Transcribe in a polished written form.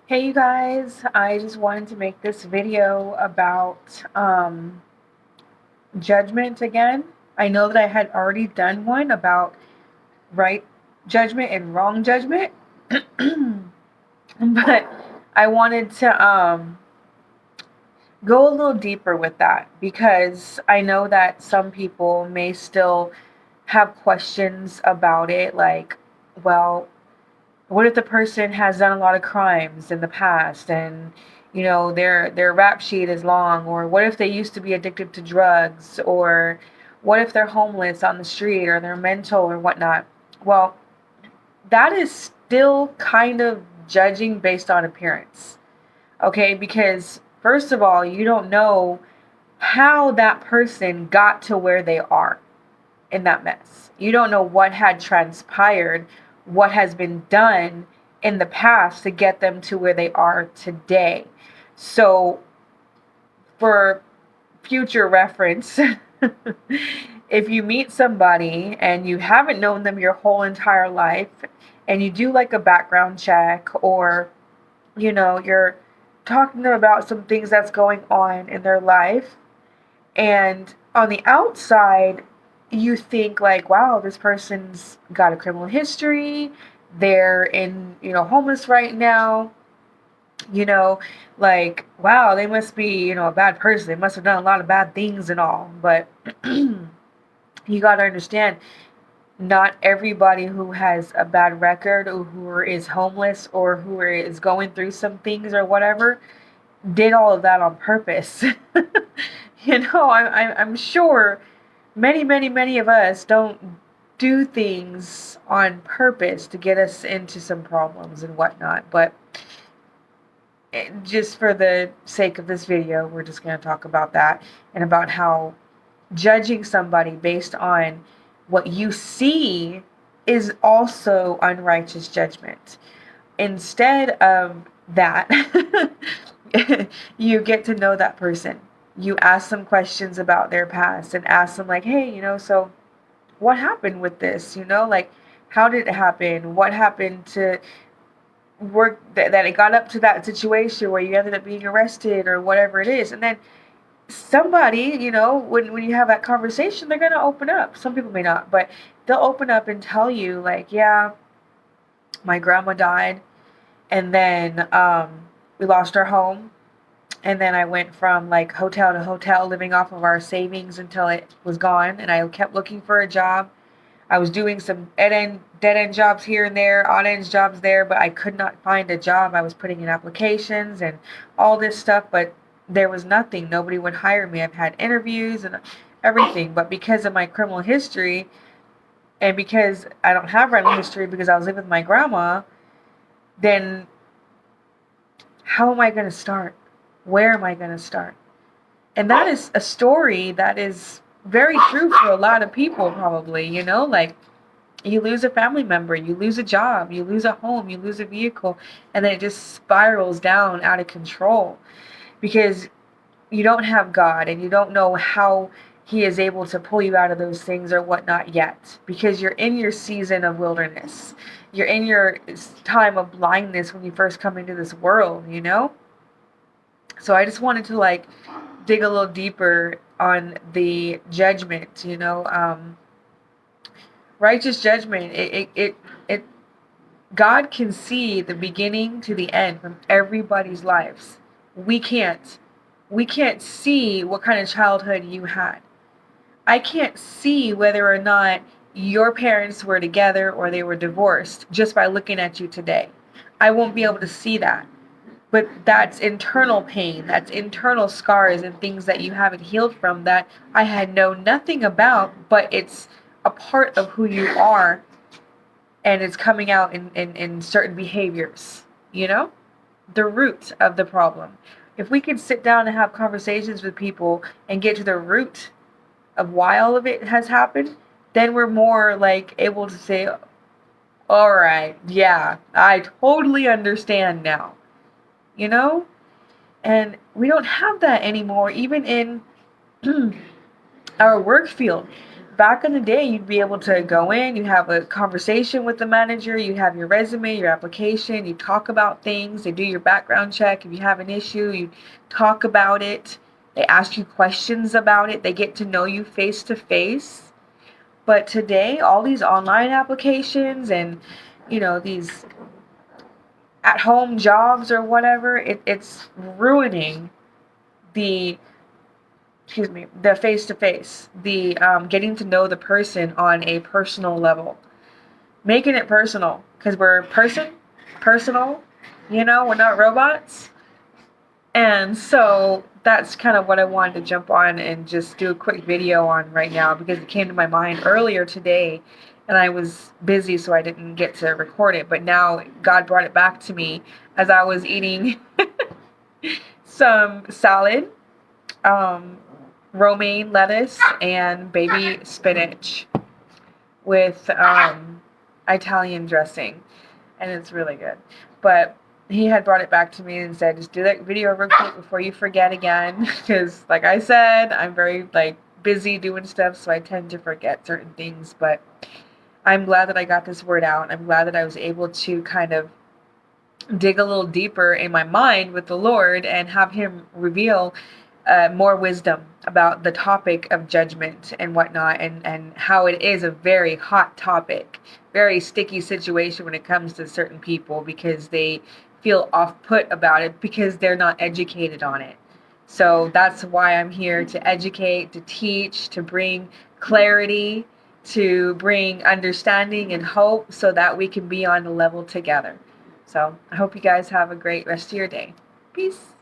Hey you guys, I just wanted to make this video about judgment again. I know that I had already done one about right judgment and wrong judgment, but I wanted to go a little deeper with that because I know that some people may still have questions about it, like, well, what if the person has done a lot of crimes in the past and their rap sheet is long, or what if they used to be addicted to drugs, or what if they're homeless on the street, or they're mental or whatnot. Well, that is still kind of judging based on appearance, okay? Because first of all, you don't know how that person got to where they are in that mess. You don't know what had transpired, what has been done in the past to get them to where they are today. So, for future reference, if you meet somebody and you haven't known them your whole entire life, and you do like a background check, or you're talking to them about some things that's going on in their life, and on the outside, you think like, wow, this person's got a criminal history. They're in, homeless right now. You know, like, wow, they must be, a bad person. They must have done a lot of bad things and all. But you got to understand, not everybody who has a bad record, or who is homeless, or who is going through some things or whatever, did all of that on purpose. I'm sure many of us don't do things on purpose to get us into some problems and whatnot. But just for the sake of this video, we're just going to talk about that, and about how judging somebody based on what you see is also unrighteous judgment. Instead of that, you get to know that person. You ask them questions about their past, and ask them like, hey, so what happened with this? Like, how did it happen? What happened to work that it got up to that situation where you ended up being arrested, or whatever it is. And then somebody, when you have that conversation, they're going to open up. Some people may not, but they'll open up and tell you like, yeah, my grandma died, and then we lost our home, and then I went from like hotel to hotel living off of our savings until it was gone, and I kept looking for a job. I was doing some dead end jobs here and there, odd end jobs there, but I could not find a job. I was putting in applications and all this stuff, but there was nothing. Nobody would hire me. I've had interviews and everything, but because of my criminal history, and because I don't have rental history because I was living with my grandma, then how am I going to start? Where am I going to start? And that is a story that is very true for a lot of people, probably. Like, you lose a family member, you lose a job, you lose a home, you lose a vehicle, and then it just spirals down out of control because you don't have God, and you don't know how He is able to pull you out of those things or whatnot yet, because you're in your season of wilderness. You're in your time of blindness when you first come into this world. So I just wanted to like dig a little deeper on the judgment. Righteous judgment. It God can see the beginning to the end from everybody's lives. We can't. We can't see what kind of childhood you had. I can't see whether or not your parents were together or they were divorced just by looking at you today. I won't be able to see that. But that's internal pain, that's internal scars and things that you haven't healed from, that I had known nothing about, but it's a part of who you are, and it's coming out in certain behaviors, the root of the problem. If we could sit down and have conversations with people and get to the root of why all of it has happened, then we're more like able to say, all right, yeah, I totally understand now. you know? And we don't have that anymore, even in our work field. back in the day, you'd be able to go in, you have a conversation with the manager, you have your resume, your application, you talk about things, they do your background check. If you have an issue, you talk about it. They ask you questions about it. They get to know you face to face. But today, all these online applications and, these at home jobs or whatever, it's ruining the the face to face, the getting to know the person on a personal level, making it personal because we're personal, we're not robots. And so that's kind of what I wanted to jump on and just do a quick video on right now because it came to my mind earlier today and I was busy so I didn't get to record it. But now God brought it back to me as I was eating some salad, romaine lettuce, and baby spinach with Italian dressing. And it's really good. But he had brought it back to me and said, just do that video real quick before you forget again. Because, like I said, I'm very, busy doing stuff, so I tend to forget certain things. But I'm glad that I got this word out. I'm glad that I was able to kind of dig a little deeper in my mind with the Lord and have him reveal more wisdom about the topic of judgment and whatnot, and how it is a very hot topic, very sticky situation when it comes to certain people because they feel off-put about it because they're not educated on it. So that's why I'm here to educate, to teach, to bring clarity, to bring understanding and hope so that we can be on a level together. So I hope you guys have a great rest of your day. Peace.